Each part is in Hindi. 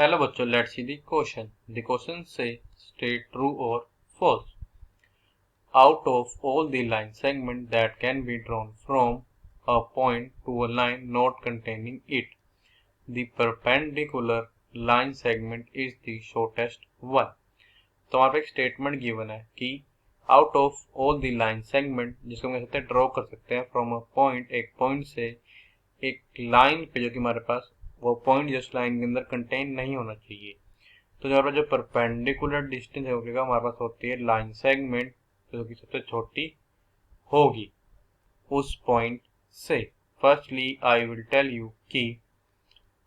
हेलो बच्चों, let's see the question. The question से स्टेट ट्रू और false. Out of all the line segment that can be drawn from a point to a line not containing it, the perpendicular line segment is the shortest one. तो हमारे एक स्टेटमेंट गिवन है कि out of all the line segment, जिसको हम कह सकते हैं ड्रॉ कर सकते हैं फ्रॉम अ पॉइंट, एक पॉइंट से एक लाइन पे, जो कि हमारे पास वो पॉइंट जिस लाइन के अंदर कंटेन नहीं होना चाहिए। तो हमारे पास जो परपेंडिकुलर डिस्टेंस है वो हमारे पास होती है लाइन सेगमेंट, जो कि सबसे छोटी होगी उस पॉइंट से। Firstly I will tell you कि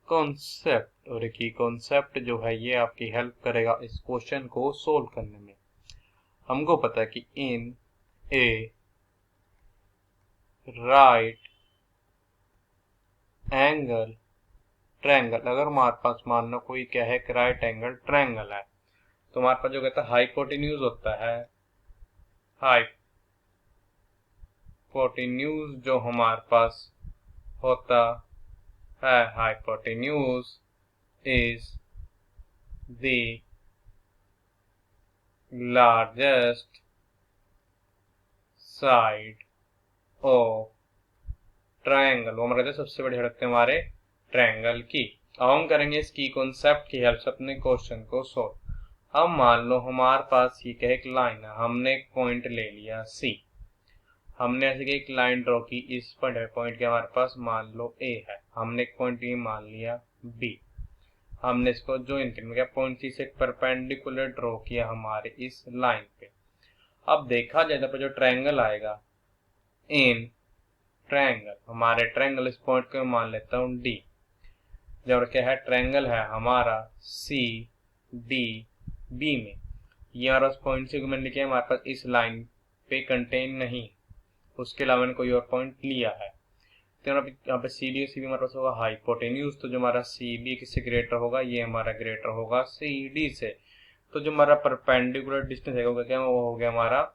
कॉन्सेप्ट, और की कॉन्सेप्ट जो है ये आपकी हेल्प करेगा इस क्वेश्चन को सोल्व करने में। हमको पता है कि इन ए राइट एंगल ट्रायंगल, अगर हमारे पास मान लो कोई क्या है कि राइट एंगल ट्रायंगल है, तो हमारे पास जो कहता है हाइपोटेन्यूज होता है। हाइपोटेन्यूज जो हमारे पास होता है, hypotenuse is the largest side of triangle. वो हमारे सबसे बड़ी हड़कते हमारे ट्रायंगल की। अब हम करेंगे इसकी कॉन्सेप्ट की हेल्प से अपने क्वेश्चन को सोल्व। अब मान लो हमारे पास ये क्या एक लाइन है, हमने एक पॉइंट ले लिया सी, हमने ऐसे कि एक लाइन ड्रॉ की इस पॉइंट के हमारे पास मान लो ए है, हमने एक पॉइंट ये मान लिया बी, हमने इसको ज्वाइन किया पॉइंट सी से एक परपेंडिकुलर ड्रॉ किया हमारे इस लाइन पे। अब देखा जाए तो जो ट्रायंगल आएगा इन ट्रायंगल, हमारे ट्रायंगल इस पॉइंट को मान लेता हूँ डी, जब क्या है ट्रायंगल है हमारा सी डी बी में, ये हमारा पॉइंट सी को मैंने किया हमारे पास इस लाइन पे कंटेन नहीं, उसके अलावा मैंने कोई और पॉइंट लिया है। तो यहाँ पे सी डी सी बी हमारे पास होगा हाइपोटेन्यूज, तो जो हमारा सी बी किससे ग्रेटर होगा, ये हमारा ग्रेटर होगा सी डी से। तो जो हमारा परपेंडिकुलर डिस्टेंस है वो क्या, वो हो गया हमारा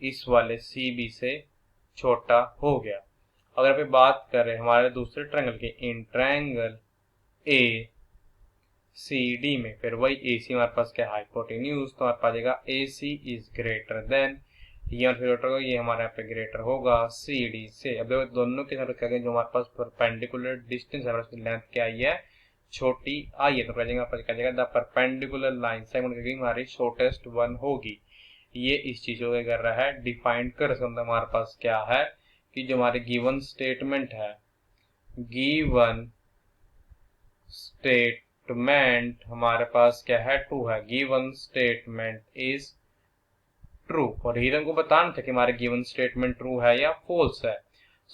इस वाले सी बी से छोटा हो गया। अगर आप बात करें हमारे दूसरे ट्रायंगल की, in triangle A C D में, फिर वही ए सी हमारे पास क्या हाइपोटेन्यूज, तो हमारे पास आएगा ए सी इज ग्रेटर देन, ये फिर होगा ये हमारे यहाँ पे ग्रेटर होगा सी डी से। अब दोनों के साथ क्या जो हमारे पास परपेंडिकुलर डिस्टेंस है लेंथ क्या आई है, छोटी आई है, तो क्या जाएगा द परपेंडिकुलर लाइन सेगमेंट हमारी शॉर्टेस्ट वन होगी। ये इस चीज को कर रहा है डिफाइन कर सकते हमारे पास क्या है कि जो हमारे गिवन स्टेटमेंट है, गिवन स्टेटमेंट हमारे पास क्या है ट्रू है, गिवन स्टेटमेंट इज ट्रू। और ये हमको बताना था कि हमारे गिवन स्टेटमेंट ट्रू है या फॉल्स है।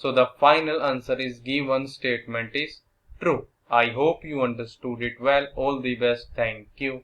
So the final answer is given statement is true. I hope you understood it well. All the best. Thank you.